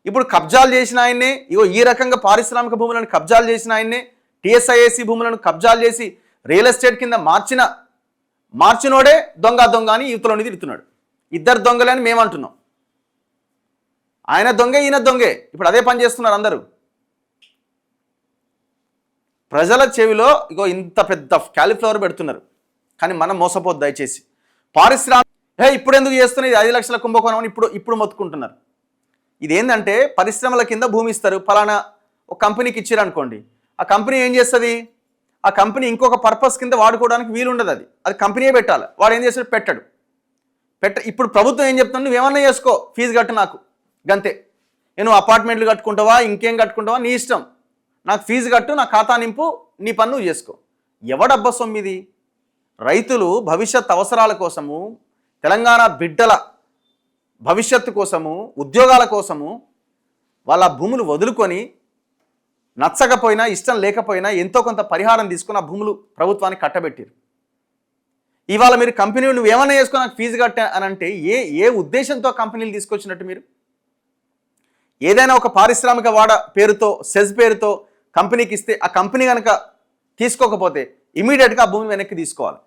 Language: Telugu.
ఇప్పుడు కబ్జాలు చేసిన ఆయన్నే, ఇగో ఈ రకంగా పారిశ్రామిక భూములను కబ్జాలు చేసిన ఆయన్నే, టీఎస్ఐఏసి భూములను కబ్జాలు చేసి రియల్ ఎస్టేట్ కింద మార్చినోడే దొంగ అని యువతలోని తిడుతున్నాడు. ఇద్దరు దొంగలే అని మేము అంటున్నాం. ఆయన దొంగే, ఈయన దొంగే. ఇప్పుడు అదే పని చేస్తున్నారు అందరూ. ప్రజల చెవిలో ఇగో ఇంత పెద్ద క్యాలీఫ్లవర్ పెడుతున్నారు, కానీ మనం మోసపోద్దు దయచేసి. ఇప్పుడు ఎందుకు చేస్తున్నారు? ఇది 5 లక్షల కుంభకోణం అని ఇప్పుడు మొత్తుకుంటున్నారు. ఇదేంటంటే పరిశ్రమల కింద భూమి ఇస్తారు, ఫలానా ఒక కంపెనీకి ఇచ్చారు అనుకోండి. ఆ కంపెనీ ఏం చేస్తుంది? ఆ కంపెనీ ఇంకొక పర్పస్ కింద వాడుకోవడానికి వీలుండదు. అది కంపెనీయే పెట్టాలి. వాడు ఏం చేస్తాడు? పెట్టాడు. ఇప్పుడు ప్రభుత్వం ఏం చెప్తుంది? నువ్వేమన్నా చేసుకో, ఫీజు కట్టు నాకు, గంతే. నువ్వు అపార్ట్మెంట్లు కట్టుకుంటావా, ఇంకేం కట్టుకుంటావా, నీ ఇష్టం. నాకు ఫీజు కట్టు, నా ఖాతా నింపు, నీ పని నువ్వు చేసుకో. ఎవడబ్బ సొమ్మిది? రైతులు భవిష్యత్ అవసరాల కోసము, తెలంగాణ బిడ్డల భవిష్యత్తు కోసము, ఉద్యోగాల కోసము వాళ్ళ భూములు వదులుకొని, నచ్చకపోయినా ఇష్టం లేకపోయినా ఎంతో కొంత పరిహారం తీసుకొని ఆ భూములు ప్రభుత్వానికి కట్టబెట్టారు. ఇవాళ మీరు కంపెనీ నువ్వేమన్నా చేసుకుని నాకు ఫీజు కట్టా అని అంటే ఏ ఉద్దేశంతో కంపెనీలు తీసుకొచ్చినట్టు? మీరు ఏదైనా ఒక పారిశ్రామిక వాడ పేరుతో, సెజ్ పేరుతో కంపెనీకి ఇస్తే, ఆ కంపెనీ కనుక తీసుకోకపోతే ఇమీడియట్గా ఆ భూమి వెనక్కి తీసుకోవాలి.